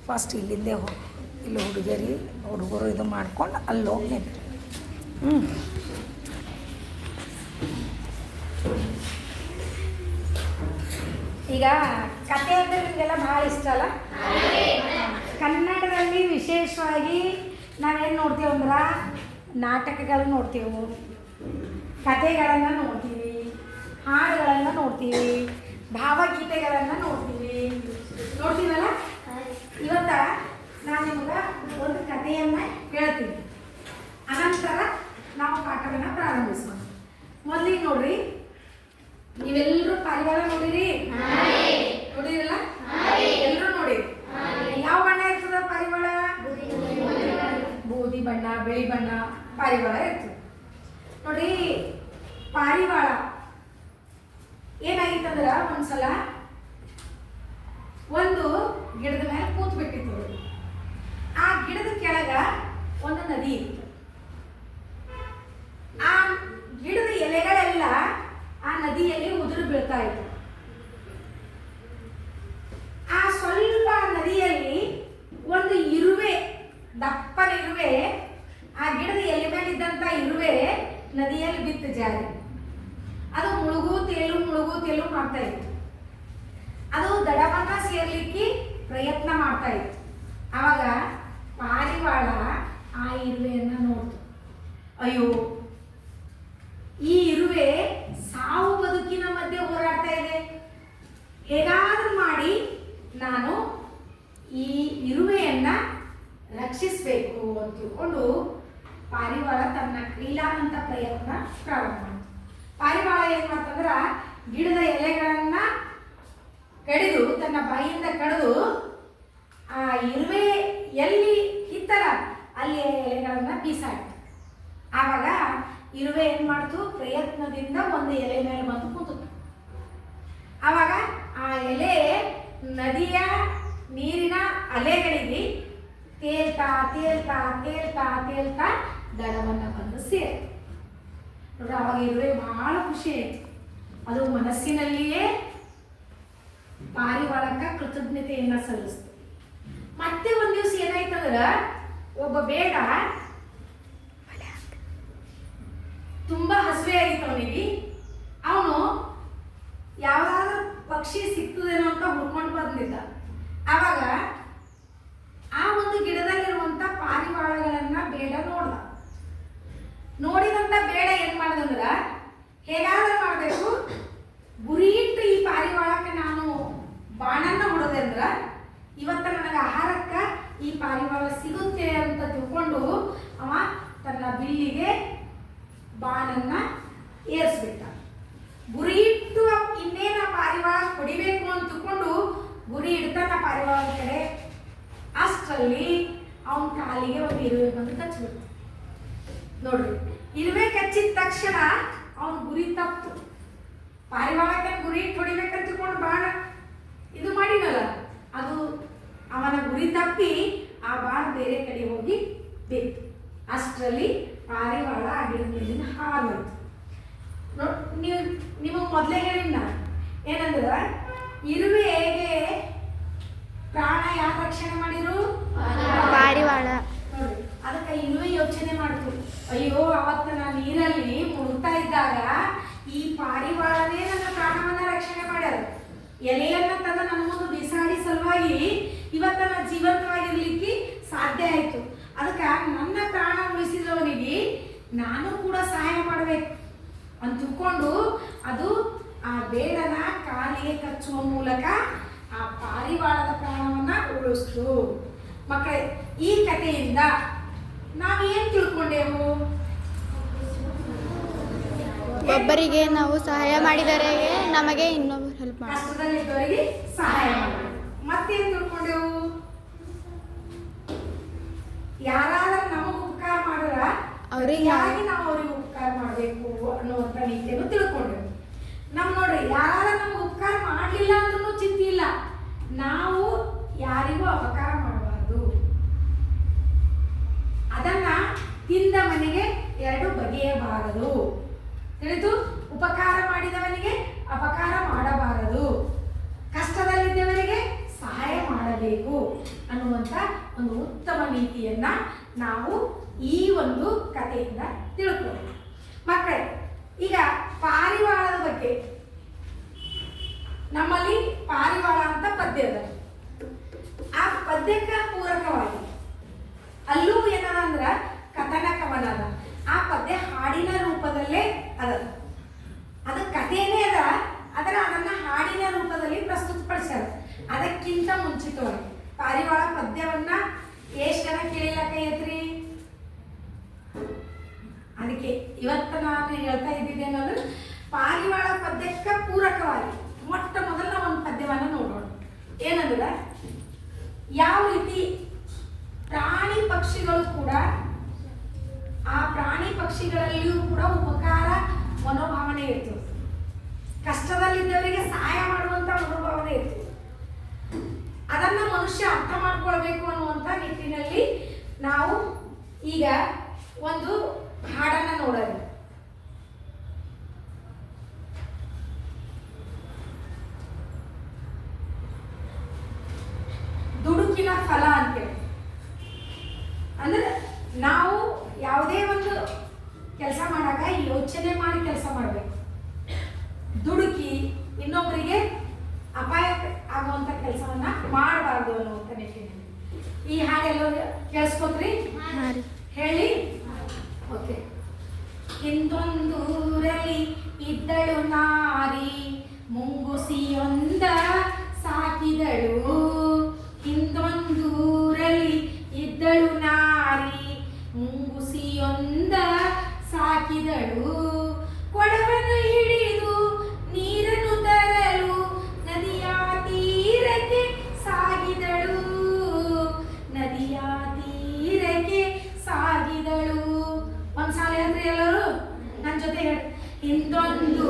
First ಇಲ್ಲಿಂದೇ ಹೋಗಿ ಇಲ್ಲಿ ಹುಡುಗರು ಇದು ಮಾಡ್ಕೊಂಡು ಅಲ್ಲಿ ಹೋಗಿ ನಿಂತ್ರಿ. ಈಗ ಕತೆ ಅಂದರೆ ನಿಮಗೆಲ್ಲ ಭಾಳ ಇಷ್ಟ ಅಲ್ಲ? ಕನ್ನಡದಲ್ಲಿ ವಿಶೇಷವಾಗಿ ನಾವೇನು ನೋಡ್ತೀವಿ ಅಂದ್ರೆ ನಾಟಕಗಳನ್ನು ನೋಡ್ತೀವಿ, ಕಥೆಗಳನ್ನು ನೋಡ್ತೀವಿ, ಹಾಡುಗಳನ್ನು ನೋಡ್ತೀವಿ, ಭಾವಗೀತೆಗಳನ್ನು ನೋಡ್ತೀವಲ್ಲ. ಇವತ್ತ ನಾನು ನಿಮಗೆ ಒಂದು ಕಥೆಯನ್ನು ಹೇಳ್ತೀನಿ, ಅನಂತರ ನಾವು ಪಾಠವನ್ನು ಪ್ರಾರಂಭಿಸೋಣ. ಮೊದಲಿಗೆ ನೋಡ್ರಿ, ನೀವೆಲ್ಲರೂ ಪಾರಿವಾಳ ನೋಡಿರಲ್ಲ? ಎಲ್ಲರೂ ನೋಡಿರಿ. ಯಾವ ಬಣ್ಣ ಇರ್ತದ ಪಾರಿವಾಳ? ಬೂದಿ ಬಣ್ಣ, ಬಿಳಿ ಬಣ್ಣ ಪಾರಿವಾಳ ಇರ್ತದೆ ನೋಡ್ರಿ. ಪಾರಿವಾಳ ಏನಾಗಿತ್ತಂದ್ರ ಒಂದ್ಸಲ ಒಂದು ಗಿಡದ ಮೇಲೆ ಕೂತ್ ಬಿಟ್ಟಿತ್ತು. ಆ ಗಿಡದ ಕೆಳಗ ಒಂದು ನದಿ ಇತ್ತು. ಆ ಗಿಡದ ಎಲೆಗಳೆಲ್ಲ ಆ ನದಿಯಲ್ಲಿ ಉದುರು ಬೀಳ್ತಾ ಇತ್ತು. ಆ ಸ್ವಲ್ಪ ನದಿಯಲ್ಲಿ ಒಂದು ಇರುವೆ, ದಪ್ಪನ ಇರುವೆ, ಆ ಗಿಡದ ಎಲೆ ಮೇಲೆ ಇದ್ದಂತ ಇರುವೆ ನದಿಯಲ್ಲಿ ಬಿತ್ತು ಜಾರಿ. ಅದು ಮುಳುಗು ತೇಲು ಮಾಡ್ತಾ ಇತ್ತು. ಅದು ದಡವನ್ನ ಸೇರ್ಲಿಕ್ಕೆ ಪ್ರಯತ್ನ ಮಾಡ್ತಾ ಇತ್ತು. ಆವಾಗ ಪಾರಿವಾಳ ಆ ಇರುವೆಯನ್ನ ನೋಡ್ತು. ಅಯ್ಯೋ, ಈ ಇರುವೆ ಸಾವು ಬದುಕಿನ ಮಧ್ಯೆ ಹೋರಾಡ್ತಾ ಇದೆ, ಹೇಗಾದ್ರೂ ಮಾಡಿ ನಾನು ಈ ಇರುವೆಯನ್ನ ರಕ್ಷಿಸಬೇಕು ಅಂತ ತಿಳ್ಕೊಂಡು ಪಾರಿವಾಳ ತನ್ನ ಕ್ರೀಡಾನಂತ ಪ್ರಯತ್ನ ಪ್ರಾರಂಭ ಮಾಡ್ತು. ಪಾರಿವಾಳ ಏನ್ ಮಾಡ್ತಂದ್ರ ಗಿಡದ ಎಲೆಗಳನ್ನ ಕಡಿದು ತನ್ನ ಬಾಯಿಯಿಂದ ಕಡಿದು ಆ ಇರುವೆ ಎಲ್ಲಿ ಇತ್ತಲ್ಲ ಅಲ್ಲಿ ಎಲೆಗಳನ್ನ ಬೀಸಾಡ್ತು. ಆವಾಗ ಇರುವೆ ಏನ್ ಮಾಡ್ತು, ಪ್ರಯತ್ನದಿಂದ ಒಂದು ಎಲೆ ಮೇಲೆ ಬಂದು ಕೂತು. ಆವಾಗ ಆ ಎಲೆ ನದಿಯ ನೀರಿನ ಅಲೆಗಳಿಗೆ ತೇಲ್ತಾ ದಡವನ್ನ ಬಂದು ಸೇರಿತು. ನೋಡ್ರಿ, ಅವಾಗ ಇರುವೆ ಬಹಳ ಖುಷಿ ಆಯ್ತು. ಅದು ಮನಸ್ಸಿನಲ್ಲಿಯೇ ಪಾರಿವಾಳಕ್ಕ ಕೃತಜ್ಞತೆಯನ್ನ ಸಲ್ಲಿಸ್ತು. ಮತ್ತೆ ಒಂದ್ ದಿವಸ ಏನಾಯ್ತಂದ್ರ ಒಬ್ಬ ಬೇಡ ತುಂಬಾ ಹಸುವೆ ಆಗಿತ್ತು ಅವನಿಗೆ. ಅವನು ಯಾವ್ದಾದ್ರು ಪಕ್ಷಿ ಸಿಕ್ತದೇನೋ ಅಂತ ಹುಡ್ಕೊಂಡು ಬಂದಿದ್ದ. ಆವಾಗ ಆ ಒಂದು ಗಿಡದಲ್ಲಿರುವಂತ ಪಾರಿವಾಳಗಳನ್ನ ಬೇಡ ನೋಡಿದಂತ ಬೇಡ ಏನ್ ಮಾಡದಂದ್ರ ಹೇಗಾದ್ರೂ ಮಾಡ್ಬೇಕು, ಗುರಿ ಇಟ್ಟು ಈ ಪಾರಿವಾಳಕ್ಕೆ ನಾನು ಬಾಣನ್ನ ಹೊಡೆದೆ ಅಂದ್ರ ಇವತ್ತ ನನಗೆ ಆಹಾರಕ್ಕ ಈ ಪಾರಿವಾಳ ಸಿಗುತ್ತೆ ಅಂತ ತಿಳ್ಕೊಂಡು ಅವ ತನ್ನ ಬಿಲ್ಲಿಗೆ ಬಾಣನ್ನ ಏರಿಸ್ಬಿಟ್ಟ. ಗುರಿ ಇಟ್ಟು ಇನ್ನೇನ ಪಾರಿವಾಳ ಹೊಡಿಬೇಕು ಅಂತ ತಿಳ್ಕೊಂಡು ಗುರಿ ಇಡ್ತಾನ ಪಾರಿವಾಳ ಕಡೆ. ಅಷ್ಟರಲ್ಲಿ ಅವನ ಕಾಲಿಗೆ ಒಂದು ಇರುವೆ ಬಂದು ಕಚ್ಚಿಬಿಡ್ತು. ನೋಡ್ರಿ, ಇರುವೆ ಕಚ್ಚಿದ ತಕ್ಷಣ ಅವನ ಗುರಿ ತಪ್ಪು. ಪಾರಿವಾಳಕ್ಕೆ ಗುರಿ ಇಟ್ಟು ಹೊಡಿಬೇಕಂತ ತಿಳ್ಕೊಂಡು ಬಾಣ ಇದು ಮಾಡಿನಲ್ಲ, ಅದು ಅವನ ಗುರಿ ತಪ್ಪಿ ಆ ಬಾಣ ಬೇರೆ ಕಡೆ ಹೋಗಿ ಬಿತ್ತು. ಅಷ್ಟರಲ್ಲಿ ಪಾರಿವಾಳ ಆ ಗಿಡದ ಮೇಲಿನ ಹಾರೋಯ್ತು. ನಿಮಗೆ ಮೊದಲೇ ಹೇಳಿನ ಏನಂದ್ರ ಇರುವೆಗೆ ಪ್ರಾಣ ಯಾರು ರಕ್ಷಣೆ ಮಾಡಿದ್ರು? ಪಾರಿವಾಳ. ನೋಡಿ, ಅದಕ್ಕೆ ಇರುವೆ ಯೋಚನೆ ಮಾಡ್ತು, ಅಯ್ಯೋ ಅವತ್ತ ನಾನು ನೀರಲ್ಲಿ ಮುಳುಗ್ತಾ ಇದ್ದಾಗ ಈ ಪಾರಿವಾಳನೇ ನನ್ನ ಪ್ರಾಣವನ್ನ ರಕ್ಷಣೆ ಮಾಡ್ಯಾರ. ಎಲೆಯನ್ನ ತಂದ ನನ್ನ ಮುಂದೆ ಬಿಸಾಡಿ ಸಲುವಾಗಿ ಇವತ್ತ ನಾನು ಜೀವಂತವಾಗಿರ್ಲಿಕ್ಕೆ ಸಾಧ್ಯ ಆಯ್ತು. ಅದಕ್ಕೆ ನನ್ನ ಪ್ರಾಣ ಉಳಿಸಿದವನಿಗೆ ನಾನು ಕೂಡ ಸಹಾಯ ಮಾಡಬೇಕು ಅಂತ ತಿಳ್ಕೊಂಡು ಅದು ಆ ಬೇಡನ ಕಾಲಿಗೆ ಕಚ್ಚುವ ಮೂಲಕ ಆ ಪಾರಿವಾಳದ ಪ್ರಾಣವನ್ನ ಉಳಿಸ್ತು. ಮಕ್ಕಳೇ, ಈ ಕಥೆಯಿಂದ ನಾವೇನ್ ತಿಳ್ಕೊಂಡೆವು? ಒಬ್ಬರಿಗೆ ನಾವು ಸಹಾಯ ಮಾಡಿದರೆ ನಮಗೆ ಇನ್ನೊಬ್ಬರು ಹೆಲ್ಪ್ ಮಾಡಿ, ಕಷ್ಟದಲ್ಲಿದ್ದವರಿಗೆ ಸಹಾಯ ಮಾಡಿ. ಮತ್ತೇನ್ ತಿಳ್ಕೊಂಡೆವು? ಯಾರಾದ್ರೂ ನಮಗೆ ಉಪಕಾರ ಮಾಡಿದ್ರ ಅವ್ರಿಗೆ ನಾವು ಅವ್ರಿಗೆ ಉಪಕಾರ ಮಾಡಬೇಕು ಅನ್ನುವಂಥ ನೀತಿಯನ್ನು ತಿಳ್ಕೊಂಡೆವು. ನೋಡ್ರಿ, ಯಾರಾದ್ರೂ ನಮ್ಗೆ ಉಪಕಾರ ಮಾಡಲಿಲ್ಲ ಅಂದ್ರೂ ಚಿಂತೆ ಇಲ್ಲ, ನಾವು ಯಾರಿಗೂ ಅಪಕಾರ ಮಾಡಬಾರ್ದು. ಅದನ್ನ ತಿಂದ ಮನೆಗೆ ಎರಡು ಬಗೆಯಬಾರದು. ತಿಳಿದು? ಉಪಕಾರ ಮಾಡಿದವನಿಗೆ ಅಪಕಾರ ಮಾಡಬಾರದು, ಕಷ್ಟದಲ್ಲಿದ್ದವರಿಗೆ ಸಹಾಯ ಮಾಡಬೇಕು. ಮಾಡಬೇಕು ಅನ್ನುವಂಥ ಒಂದು ಉತ್ತಮ ನೀತಿಯನ್ನ ನಾವು ಈ ಒಂದು ಕಥೆಯಿಂದ ತಿಳ್ಕೊಳ್ಳೋಣ. ಮಕ್ಕಳೇ, ಈಗ ಪಾರಿವಾಳದ ಬಗ್ಗೆ ನಮ್ಮಲ್ಲಿ ಪಾರಿವಾಳ ಅಂತ ಪದ್ಯ ಅದ. ಆ ಪದ್ಯಕ್ಕೆ ಪೂರಕವಾಗಿ ಅಲ್ಲೂ ಏನದ ಅಂದ್ರ ಕಥನ ಕವನ ಅದ. ಆ ಪದ್ಯ ಹಾಡಿನ ರೂಪದಲ್ಲೇ ಅದ. ಅದು ಕಥೆನೇ ಅದ, ಅದನ್ನ ಹಾಡಿನ ರೂಪದಲ್ಲಿ ಪ್ರಸ್ತುತಪಡಿಸ್ಯಾರ. ಅದಕ್ಕಿಂತ ಮುಂಚಿತವಾಗಿ ಪಾರಿವಾಳ ಪದ್ಯವನ್ನ ಎಷ್ಟು ಜನ ಕೇಳಿಲ್ಲ ಕೈ ಎತ್ರಿ? ಅದಕ್ಕೆ ಇವತ್ತು ನಾನು ಹೇಳ್ತಾ ಇದ್ದಿದ್ದೆ ಅನ್ನೋದು ಪಾರಿವಾಳ ಪದ್ಯಕ್ಕೆ ಪೂರಕವಾಗಿ ಮೊಟ್ಟ ಮೊದಲ ಒಂದು ಪದ್ಯವನ್ನು ನೋಡೋಣ. ಏನಂದ್ರೆ ಯಾವ ರೀತಿ ಪ್ರಾಣಿ ಪಕ್ಷಿಗಳು ಕೂಡ ಆ ಪ್ರಾಣಿ ಪಕ್ಷಿಗಳಲ್ಲಿಯೂ ಕೂಡ ಉಪಕಾರ ಮನೋಭಾವನೆ ಇರ್ತದೆ. ಕಷ್ಟದಲ್ಲಿದ್ದವರಿಗೆ ಸಹಾಯ ಮಾಡುವಂತ ಮನೋಭಾವನೆ ಇರ್ತದೆ. ಅದನ್ನ ಮನುಷ್ಯ ಅರ್ಥ ಮಾಡ್ಕೊಳ್ಬೇಕು ಅನ್ನುವಂಥ ನಿಟ್ಟಿನಲ್ಲಿ ನಾವು ಈಗ ಒಂದು ಹಾಡನ್ನ ನೋಡೋಣ. ದುಡುಕಿನ ಫಲ ಅಂತೇಳಿ ಅಂದ್ರೆ ನಾವು ಯಾವುದೇ ಒಂದು ಕೆಲಸ ಮಾಡಾಗ ಯೋಚನೆ ಮಾಡಿ ಕೆಲಸ ಮಾಡಬೇಕು. ದುಡುಕಿ ಇನ್ನೊಬ್ಬರಿಗೆ ಅಪಾಯ ಆಗುವಂತ ಕೆಲಸವನ್ನ ಮಾಡಬಾರ್ದು ಅನ್ನುವಂಥ ನಿಟ್ಟಿನಲ್ಲಿ ಈ ಹಾಡೆಲ್ಲರೂ ಕೇಳಿಸ್ಕೊತ್ರಿ? ಹೇಳಿ. ಓಕೆ. ಹಿಂದೊಂದೂರಲ್ಲಿ ಇದ್ದಳು ನಾರಿ, ಮುಂಗುಸಿಯೊಂದ ಸಾಕಿದಳು. ಹಿಂದೊಂದೂರಲ್ಲಿ ಇದ್ದಳು ನಾರಿ, ಮುಂಗುಸಿಯೊಂದ ಸಾಕಿದಳು. ಕೊಡವನ್ನು ಹಿಡಿದು ನೀರನ್ನು ತರಲು ನದಿಯ ತೀರಕ್ಕೆ ಸಾಗಿದಳು. ನದಿಯ ತೀರಕ್ಕೆ ಸಾಗಿದಳು. ಒಂದ್ಸಾಲ ಹೇಳ್ರಿ ಎಲ್ಲರೂ ನನ್ನ ಜೊತೆ ಹೇಳಿ. ಹಿಂದೊಂದು